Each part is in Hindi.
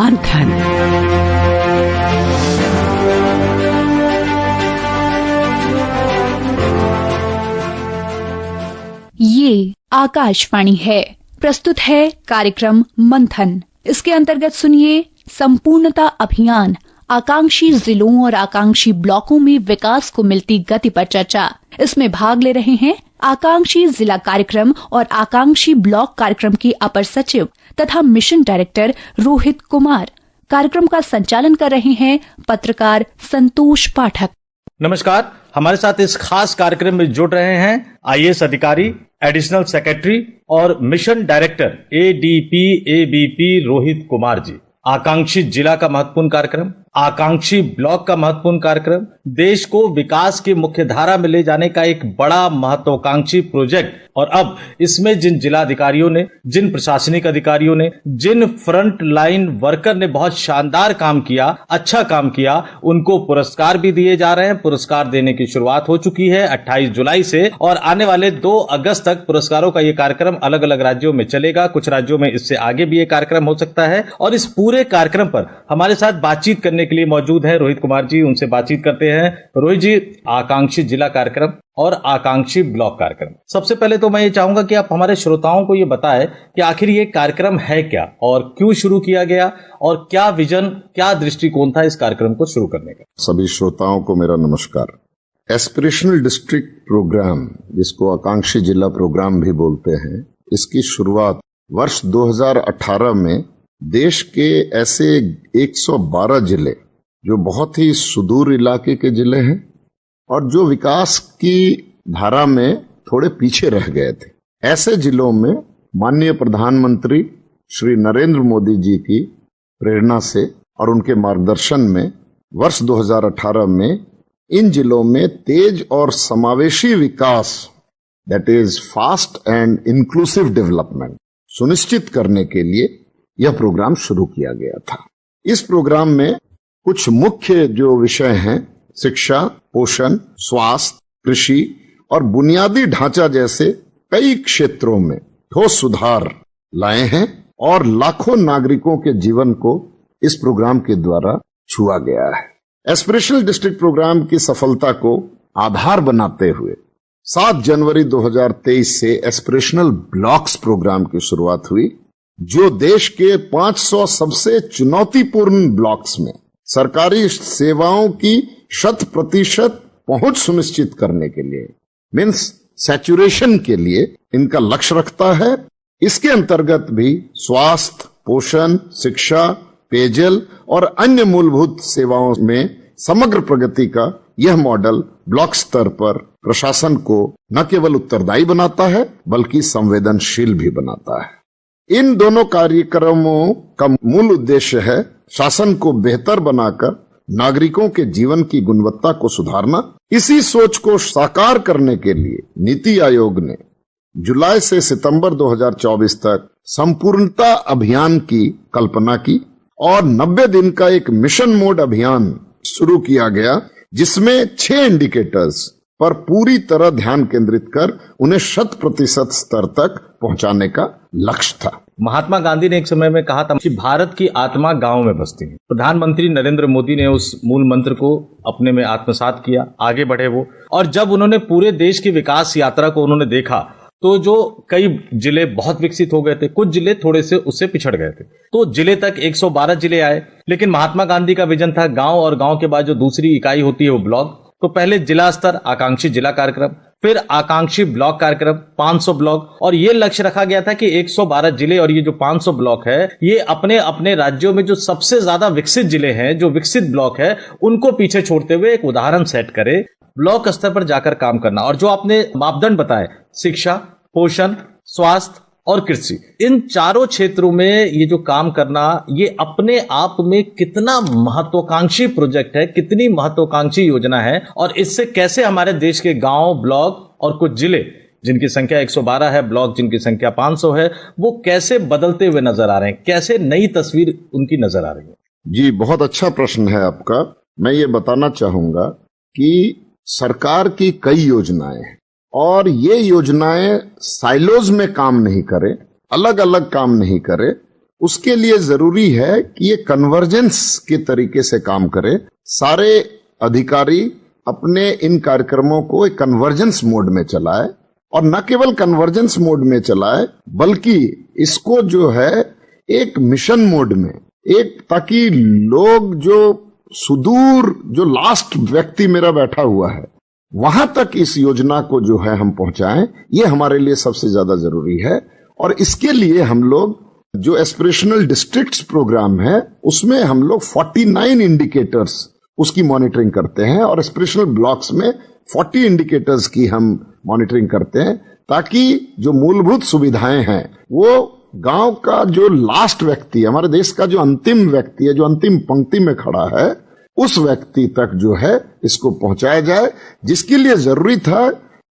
मंथन। ये आकाशवाणी है, प्रस्तुत है कार्यक्रम मंथन। इसके अंतर्गत सुनिए संपूर्णता अभियान, आकांक्षी जिलों और आकांक्षी ब्लॉकों में विकास को मिलती गति पर चर्चा। इसमें भाग ले रहे हैं आकांक्षी जिला कार्यक्रम और आकांक्षी ब्लॉक कार्यक्रम के अपर सचिव तथा मिशन डायरेक्टर रोहित कुमार। कार्यक्रम का संचालन कर रहे हैं पत्रकार संतोष पाठक। नमस्कार, हमारे साथ इस खास कार्यक्रम में जुड़ रहे हैं आईएएस अधिकारी, एडिशनल सेक्रेटरी और mission director ADP ABP Rohit Kumar ji. आकांक्षी जिला का महत्वपूर्ण कार्यक्रम, आकांक्षी ब्लॉक का महत्वपूर्ण कार्यक्रम, देश को विकास की मुख्य धारा में ले जाने का एक बड़ा महत्वाकांक्षी प्रोजेक्ट। और अब इसमें जिन जिलाधिकारियों ने, जिन प्रशासनिक अधिकारियों ने, जिन फ्रंट लाइन वर्कर ने बहुत शानदार काम किया, अच्छा काम किया, उनको पुरस्कार भी दिए जा रहे हैं। पुरस्कार देने की शुरुआत हो चुकी है 28 जुलाई से और आने वाले 2 अगस्त तक पुरस्कारों का ये कार्यक्रम अलग अलग राज्यों में चलेगा। कुछ राज्यों में इससे आगे भी ये कार्यक्रम हो सकता है। और इस पूरे कार्यक्रम पर हमारे साथ बातचीत करने के लिए मौजूद है रोहित कुमार जी। उनसे बातचीत करते हैं। रोहित जी, आकांक्षी जिला कार्यक्रम और आकांक्षी ब्लॉक कार्यक्रम, सबसे पहले तो मैं ये चाहूंगा कि आप हमारे श्रोताओं को ये बताएं कि आखिर ये कार्यक्रम है क्या और क्यों शुरू किया गया और क्या विजन, क्या दृष्टिकोण था इस कार्यक्रम को शुरू करने का। सभी श्रोताओं को मेरा नमस्कार। एस्पिरेशनल डिस्ट्रिक्ट प्रोग्राम, जिसको आकांक्षी जिला प्रोग्राम भी बोलते हैं, इसकी शुरुआत वर्ष 2018 में देश के ऐसे 112 जिले जो बहुत ही सुदूर इलाके के जिले हैं और जो विकास की धारा में थोड़े पीछे रह गए थे, ऐसे जिलों में माननीय प्रधानमंत्री श्री नरेंद्र मोदी जी की प्रेरणा से और उनके मार्गदर्शन में वर्ष 2018 में इन जिलों में तेज और समावेशी विकास, that is fast and inclusive development, सुनिश्चित करने के लिए यह प्रोग्राम शुरू किया गया था। इस प्रोग्राम में कुछ मुख्य जो विषय हैं, शिक्षा, पोषण, स्वास्थ्य, कृषि और बुनियादी ढांचा जैसे कई क्षेत्रों में ठोस सुधार लाए हैं और लाखों नागरिकों के जीवन को इस प्रोग्राम के द्वारा छुआ गया है। एस्पिरेशनल डिस्ट्रिक्ट प्रोग्राम की सफलता को आधार बनाते हुए 7 जनवरी 2023 से एस्पिरेशनल ब्लॉक्स प्रोग्राम की शुरुआत हुई, जो देश के 500 सबसे चुनौतीपूर्ण ब्लॉक्स में सरकारी सेवाओं की 100% पहुंच सुनिश्चित करने के लिए, मीन्स सैचुरेशन के लिए इनका लक्ष्य रखता है। इसके अंतर्गत भी स्वास्थ्य, पोषण, शिक्षा, पेयजल और अन्य मूलभूत सेवाओं में समग्र प्रगति का यह मॉडल ब्लॉक स्तर पर प्रशासन को न केवल उत्तरदायी बनाता है बल्कि संवेदनशील भी बनाता है। इन दोनों कार्यक्रमों का मूल उद्देश्य है शासन को बेहतर बनाकर नागरिकों के जीवन की गुणवत्ता को सुधारना। इसी सोच को साकार करने के लिए नीति आयोग ने जुलाई से सितंबर 2024 तक संपूर्णता अभियान की कल्पना की और 90 दिन का एक मिशन मोड अभियान शुरू किया गया, जिसमें 6 इंडिकेटर्स पर पूरी तरह ध्यान केंद्रित कर उन्हें 100% स्तर तक पहुंचाने का लक्ष्य था। महात्मा गांधी ने एक समय में कहा था कि भारत की आत्मा गांव में बसती है। प्रधानमंत्री नरेंद्र मोदी ने उस मूल मंत्र को अपने में आत्मसात किया, आगे बढ़े वो। और जब उन्होंने पूरे देश की विकास यात्रा को उन्होंने देखा तो जो कई जिले बहुत विकसित हो गए थे, कुछ जिले थोड़े से उससे पिछड़ गए थे, तो जिले तक 112 जिले आए। लेकिन महात्मा गांधी का विजन था गांव, और गांव के बाद जो दूसरी इकाई होती है वो ब्लॉक। तो पहले जिला स्तर आकांक्षी जिला कार्यक्रम, फिर आकांक्षी ब्लॉक कार्यक्रम 500 ब्लॉक, और ये लक्ष्य रखा गया था कि 112 जिले और ये जो 500 ब्लॉक है, ये अपने अपने राज्यों में जो सबसे ज्यादा विकसित जिले हैं, जो विकसित ब्लॉक है, उनको पीछे छोड़ते हुए एक उदाहरण सेट करे, ब्लॉक स्तर पर जाकर काम करना। और जो आपने मापदंड बताए, शिक्षा, पोषण, स्वास्थ्य और कृषि, इन चारों क्षेत्रों में ये जो काम करना, ये अपने आप में कितना महत्वाकांक्षी प्रोजेक्ट है, कितनी महत्वाकांक्षी योजना है, और इससे कैसे हमारे देश के गांव, ब्लॉक और कुछ जिले जिनकी संख्या 112 है, ब्लॉक जिनकी संख्या 500 है, वो कैसे बदलते हुए नजर आ रहे हैं, कैसे नई तस्वीर उनकी नजर आ रही है। जी, बहुत अच्छा प्रश्न है आपका। मैं ये बताना चाहूंगा कि सरकार की कई योजनाएं हैं और ये योजनाएं साइलोज में काम नहीं करे, अलग अलग काम नहीं करे, उसके लिए जरूरी है कि ये कन्वर्जेंस के तरीके से काम करे। सारे अधिकारी अपने इन कार्यक्रमों को एक कन्वर्जेंस मोड में चलाए, और न केवल कन्वर्जेंस मोड में चलाए बल्कि इसको जो है एक मिशन मोड में, एक ताकि लोग जो सुदूर, जो लास्ट व्यक्ति मेरा बैठा हुआ है, वहां तक इस योजना को जो है हम पहुंचाएं, ये हमारे लिए सबसे ज्यादा जरूरी है। और इसके लिए हम लोग जो एस्पिरेशनल डिस्ट्रिक्ट्स प्रोग्राम है उसमें हम लोग 49 इंडिकेटर्स उसकी मॉनिटरिंग करते हैं, और एस्पिरेशनल ब्लॉक्स में 40 इंडिकेटर्स की हम मॉनिटरिंग करते हैं, ताकि जो मूलभूत सुविधाएं हैं वो गांव का जो लास्ट व्यक्ति है, हमारे देश का जो अंतिम व्यक्ति है, जो अंतिम पंक्ति में खड़ा है, उस व्यक्ति तक जो है इसको पहुंचाया जाए। जिसके लिए जरूरी था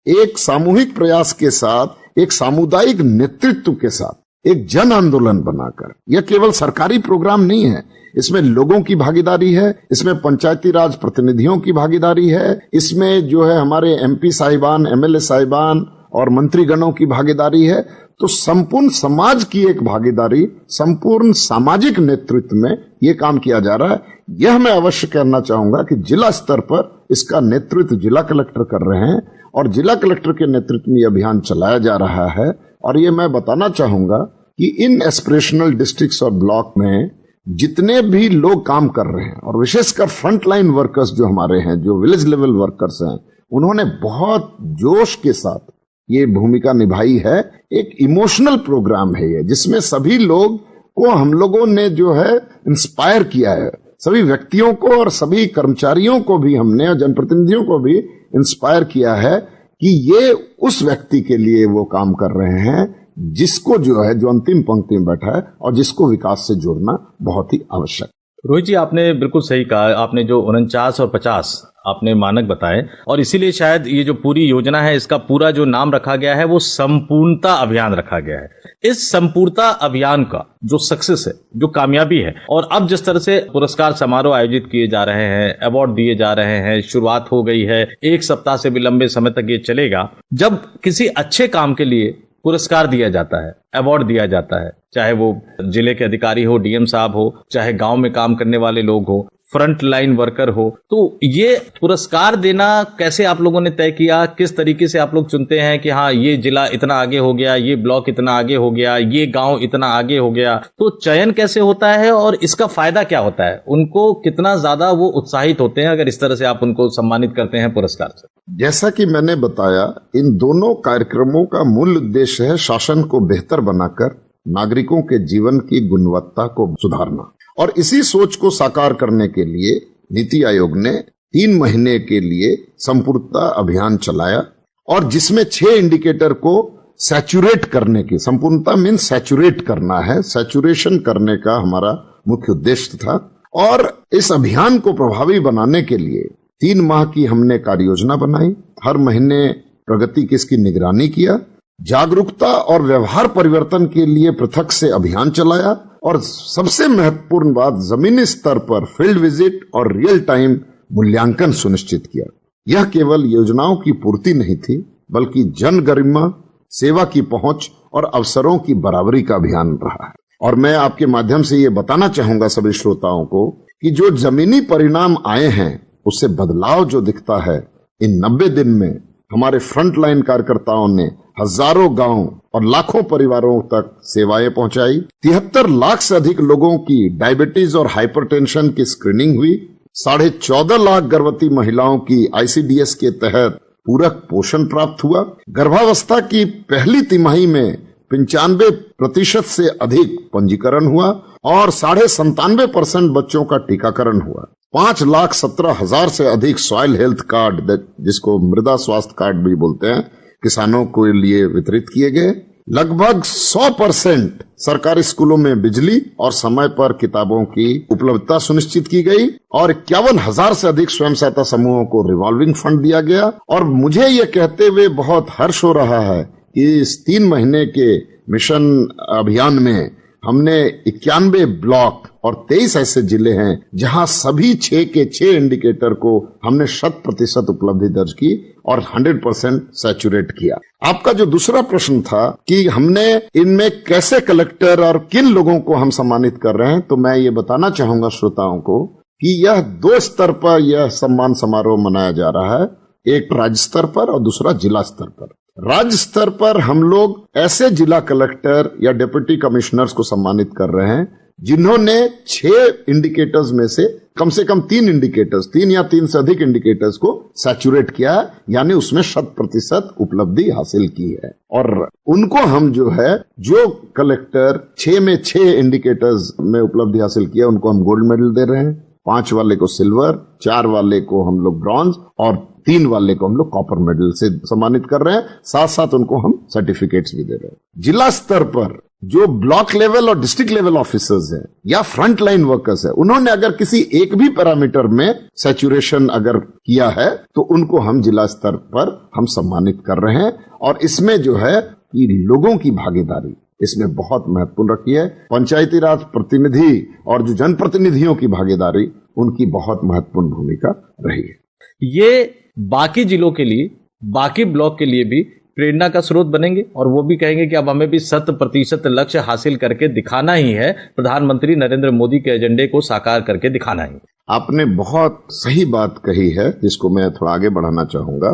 एक सामूहिक प्रयास के साथ, एक सामुदायिक नेतृत्व के साथ एक जन आंदोलन बनाकर। यह केवल सरकारी प्रोग्राम नहीं है, इसमें लोगों की भागीदारी है, इसमें पंचायती राज प्रतिनिधियों की भागीदारी है, इसमें जो है हमारे एमपी साहिबान, एमएलए साहिबान और मंत्रीगणों की भागीदारी है। तो संपूर्ण समाज की एक भागीदारी, संपूर्ण सामाजिक नेतृत्व में यह काम किया जा रहा है। यह मैं अवश्य कहना चाहूंगा कि जिला स्तर पर इसका नेतृत्व जिला कलेक्टर कर रहे हैं, और जिला कलेक्टर के नेतृत्व में यह अभियान चलाया जा रहा है। और ये मैं बताना चाहूंगा कि इन एस्पिरेशनल डिस्ट्रिक्ट्स और ब्लॉक में जितने भी लोग काम कर रहे हैं, और विशेषकर फ्रंटलाइन वर्कर्स जो हमारे हैं, जो विलेज लेवल वर्कर्स हैं, उन्होंने बहुत जोश के साथ ये भूमिका निभाई है। एक इमोशनल प्रोग्राम है ये, जिसमें सभी लोग को हम लोगों ने जो है इंस्पायर किया है, सभी व्यक्तियों को और सभी कर्मचारियों को भी हमने, और जनप्रतिनिधियों को भी इंस्पायर किया है कि ये उस व्यक्ति के लिए वो काम कर रहे हैं जिसको जो है, जो अंतिम पंक्ति में बैठा है और जिसको विकास से जोड़ना बहुत ही आवश्यक। रोहित जी, आपने बिल्कुल सही कहा। आपने जो 49 और 50 आपने मानक बताए, और इसीलिए शायद ये जो पूरी योजना है इसका पूरा जो नाम रखा गया है वो संपूर्णता अभियान रखा गया है। इस संपूर्णता अभियान का जो सक्सेस है, जो कामयाबी है, और अब जिस तरह से पुरस्कार समारोह आयोजित किए जा रहे हैं, अवार्ड दिए जा रहे हैं, शुरुआत हो गई है, 1 सप्ताह से भी लंबे समय तक ये चलेगा। जब किसी अच्छे काम के लिए पुरस्कार दिया जाता है, अवार्ड दिया जाता है, चाहे वो जिले के अधिकारी हो, डीएम साहब हो, चाहे गांव में काम करने वाले लोग हो, फ्रंट लाइन वर्कर हो, तो ये पुरस्कार देना कैसे आप लोगों ने तय किया? किस तरीके से आप लोग चुनते हैं कि हाँ ये जिला इतना आगे हो गया, ये ब्लॉक इतना आगे हो गया, ये गांव इतना आगे हो गया? तो चयन कैसे होता है और इसका फायदा क्या होता है? उनको कितना ज्यादा वो उत्साहित होते हैं अगर इस तरह से आप उनको सम्मानित करते हैं पुरस्कार से? जैसा कि मैंने बताया, इन दोनों कार्यक्रमों का मूल उद्देश्य है शासन को बेहतर बनाकर नागरिकों के जीवन की गुणवत्ता को सुधारना। और इसी सोच को साकार करने के लिए नीति आयोग ने 3 महीने के लिए संपूर्णता अभियान चलाया, और जिसमें 6 इंडिकेटर को सैचुरेट करने की, संपूर्णता मीन्स सैचुरेट करना है, सैचुरेशन करने का हमारा मुख्य उद्देश्य था। और इस अभियान को प्रभावी बनाने के लिए 3 माह की हमने कार्य योजना बनाई, हर महीने प्रगति की इसकी निगरानी किया, जागरूकता और व्यवहार परिवर्तन के लिए पृथक से अभियान चलाया, और सबसे महत्वपूर्ण बात, जमीनी स्तर पर फील्ड विजिट और रियल टाइम मूल्यांकन सुनिश्चित किया। यह केवल योजनाओं की पूर्ति नहीं थी, बल्कि जन गरिमा, सेवा की पहुंच और अवसरों की बराबरी का अभियान रहा है। और मैं आपके माध्यम से ये बताना चाहूंगा सभी श्रोताओं को कि जो जमीनी परिणाम आए हैं, उससे बदलाव जो दिखता है, इन 90 दिन में हमारे फ्रंट लाइन कार्यकर्ताओं ने हजारों गांव और लाखों परिवारों तक सेवाएं पहुंचाई। 73 लाख से अधिक लोगों की डायबिटीज और हाइपरटेंशन की स्क्रीनिंग हुई। 14.5 लाख गर्भवती महिलाओं की आईसीडीएस के तहत पूरक पोषण प्राप्त हुआ। गर्भावस्था की पहली तिमाही में 95% से अधिक पंजीकरण हुआ, और 97.5% बच्चों का टीकाकरण हुआ। 5,17,000 से अधिक सॉइल हेल्थ कार्ड, जिसको मृदा स्वास्थ्य कार्ड भी बोलते हैं, किसानों के लिए वितरित किए गए। लगभग 100% सरकारी स्कूलों में बिजली और समय पर किताबों की उपलब्धता सुनिश्चित की गई, और 51,000 से अधिक स्वयं सहायता समूहों को रिवॉल्विंग फंड दिया गया। और मुझे ये कहते हुए बहुत हर्ष हो रहा है कि इस 3 महीने के मिशन अभियान में हमने 91 ब्लॉक और 23 ऐसे जिले हैं जहां सभी 6 के 6 इंडिकेटर को हमने 100% उपलब्धि दर्ज की और 100% सैचुरेट किया। आपका जो दूसरा प्रश्न था कि हमने इनमें कैसे कलेक्टर और किन लोगों को हम सम्मानित कर रहे हैं, तो मैं ये बताना चाहूंगा श्रोताओं को कि यह 2 स्तर पर यह सम्मान समारोह मनाया जा रहा है, एक राज्य स्तर पर और दूसरा जिला स्तर पर। राज्य स्तर पर हम लोग ऐसे जिला कलेक्टर या डिप्टी कमिश्नर्स को सम्मानित कर रहे हैं जिन्होंने 6 इंडिकेटर्स में से कम 3 इंडिकेटर्स, 3 या 3 से अधिक इंडिकेटर्स को सैचुरेट किया है, यानी उसमें 100% उपलब्धि हासिल की है। और उनको हम जो कलेक्टर 6 में 6 इंडिकेटर्स में उपलब्धि हासिल किया, उनको हम गोल्ड मेडल दे रहे हैं, 5 वाले को सिल्वर, 4 वाले को हम लोग ब्रॉन्ज और 3 वाले को हम लोग कॉपर मेडल से सम्मानित कर रहे हैं। साथ साथ उनको हम सर्टिफिकेट्स भी दे रहे हैं। जिला स्तर पर जो ब्लॉक लेवल और डिस्ट्रिक्ट लेवल ऑफिसर्स हैं या फ्रंट लाइन वर्कर्स हैं, उन्होंने अगर किसी एक भी पैरामीटर में सैचुरेशन अगर किया है तो उनको हम जिला स्तर पर हम सम्मानित कर रहे हैं। और इसमें कि लोगों की भागीदारी इसमें बहुत महत्वपूर्ण रखी है। पंचायती राज प्रतिनिधि और जो जनप्रतिनिधियों की भागीदारी, उनकी बहुत महत्वपूर्ण भूमिका रही है। ये बाकी जिलों के लिए, बाकी ब्लॉक के लिए भी प्रेरणा का स्रोत बनेंगे और वो भी कहेंगे कि अब हमें भी 100% लक्ष्य हासिल करके दिखाना ही है, प्रधानमंत्री नरेंद्र मोदी के एजेंडे को साकार करके दिखाना ही। आपने बहुत सही बात कही है, जिसको मैं थोड़ा आगे बढ़ाना चाहूंगा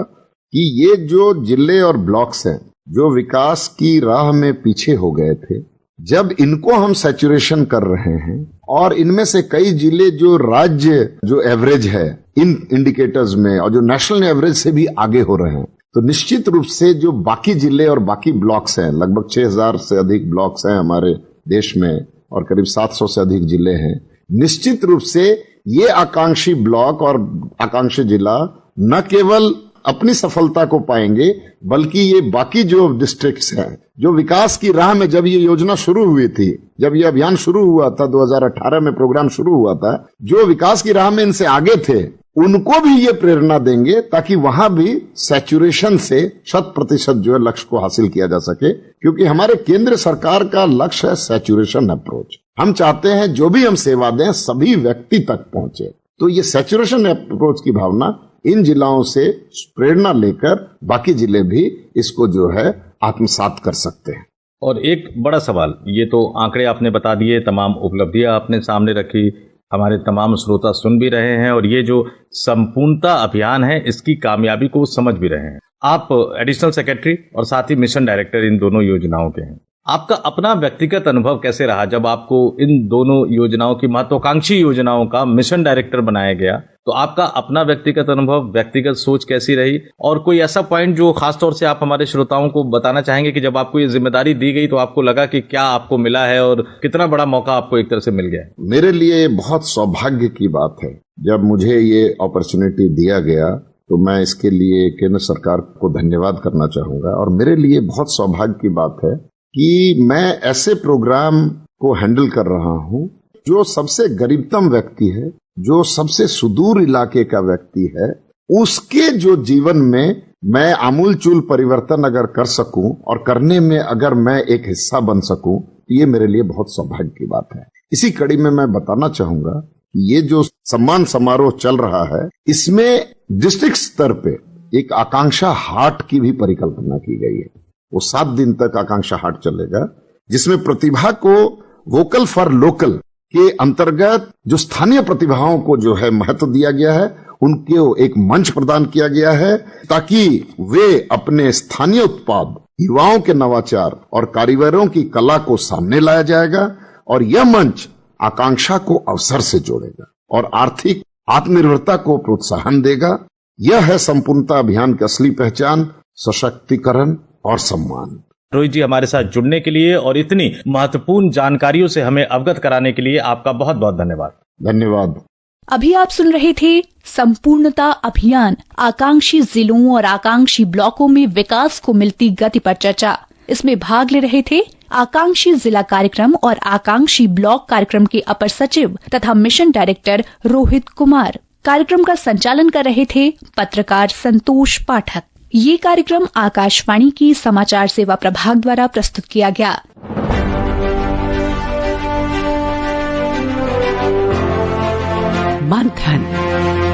कि ये जो जिले और ब्लॉक्स हैं जो विकास की राह में पीछे हो गए थे, जब इनको हम सैचुरेशन कर रहे हैं और इनमें से कई जिले जो राज्य जो एवरेज है इन इंडिकेटर्स में और जो नेशनल एवरेज से भी आगे हो रहे हैं, तो निश्चित रूप से जो बाकी जिले और बाकी ब्लॉक्स हैं, लगभग 6000 से अधिक ब्लॉक्स हैं हमारे देश में और करीब 700 से अधिक जिले हैं, निश्चित रूप से ये आकांक्षी ब्लॉक और आकांक्षी जिला न केवल अपनी सफलता को पाएंगे, बल्कि ये बाकी जो डिस्ट्रिक्ट्स हैं जो विकास की राह में, जब ये योजना शुरू हुई थी, जब ये अभियान शुरू हुआ था, 2018 में प्रोग्राम शुरू हुआ था, जो विकास की राह में इनसे आगे थे, उनको भी ये प्रेरणा देंगे ताकि वहां भी सैचुरेशन से 100% लक्ष्य को हासिल किया जा सके। क्योंकि हमारे केंद्र सरकार का लक्ष्य है सैचुरेशन अप्रोच। हम चाहते हैं जो भी हम सेवा दें सभी व्यक्ति तक पहुंचे। तो ये सैचुरेशन अप्रोच की भावना इन जिलाओं से प्रेरणा लेकर बाकी जिले भी इसको आत्मसात कर सकते हैं। और एक बड़ा सवाल, ये तो आंकड़े आपने बता दिए, तमाम उपलब्धियां आपने सामने रखी, हमारे तमाम श्रोता सुन भी रहे हैं और ये जो संपूर्णता अभियान है इसकी कामयाबी को समझ भी रहे हैं। आप एडिशनल सेक्रेटरी और साथ ही मिशन डायरेक्टर इन दोनों योजनाओं के हैं। आपका अपना व्यक्तिगत अनुभव कैसे रहा जब आपको इन दोनों योजनाओं की, महत्वाकांक्षी योजनाओं का मिशन डायरेक्टर बनाया गया? तो आपका अपना व्यक्तिगत अनुभव, व्यक्तिगत सोच कैसी रही? और कोई ऐसा पॉइंट जो खासतौर से आप हमारे श्रोताओं को बताना चाहेंगे कि जब आपको ये जिम्मेदारी दी गई तो आपको लगा कि क्या आपको मिला है और कितना बड़ा मौका आपको एक तरह से मिल गया है? मेरे लिए बहुत सौभाग्य की बात है जब मुझे ये अपॉर्चुनिटी दिया गया, तो मैं इसके लिए केंद्र सरकार को धन्यवाद करना चाहूंगा। और मेरे लिए बहुत सौभाग्य की बात है कि मैं ऐसे प्रोग्राम को हैंडल कर रहा हूं जो सबसे गरीबतम व्यक्ति है, जो सबसे सुदूर इलाके का व्यक्ति है, उसके जो जीवन में मैं आमूलचूल परिवर्तन अगर कर सकूं और करने में अगर मैं एक हिस्सा बन सकूं, ये मेरे लिए बहुत सौभाग्य की बात है। इसी कड़ी में मैं बताना चाहूंगा कि ये जो सम्मान समारोह चल रहा है, इसमें डिस्ट्रिक्ट स्तर पे एक आकांक्षा हाट की भी परिकल्पना की गई है। वो 7 दिन तक आकांक्षा हाट चलेगा, जिसमें प्रतिभा को वोकल फॉर लोकल के अंतर्गत जो स्थानीय प्रतिभाओं को महत्व दिया गया है, उनको एक मंच प्रदान किया गया है ताकि वे अपने स्थानीय उत्पाद, युवाओं के नवाचार और कारीगरों की कला को सामने लाया जाएगा और यह मंच आकांक्षा को अवसर से जोड़ेगा और आर्थिक आत्मनिर्भरता को प्रोत्साहन देगा। यह है संपूर्णता अभियान की असली पहचान, सशक्तिकरण और सम्मान। रोहित जी, हमारे साथ जुड़ने के लिए और इतनी महत्वपूर्ण जानकारियों से हमें अवगत कराने के लिए आपका बहुत बहुत धन्यवाद। धन्यवाद। अभी आप सुन रहे थे संपूर्णता अभियान, आकांक्षी जिलों और आकांक्षी ब्लॉकों में विकास को मिलती गति पर चर्चा। इसमें भाग ले रहे थे आकांक्षी जिला कार्यक्रम और आकांक्षी ब्लॉक कार्यक्रम के अपर सचिव तथा मिशन डायरेक्टर रोहित कुमार। कार्यक्रम का संचालन कर रहे थे पत्रकार संतोष पाठक। ये कार्यक्रम आकाशवाणी की समाचार सेवा प्रभाग द्वारा प्रस्तुत किया गया। मंथन।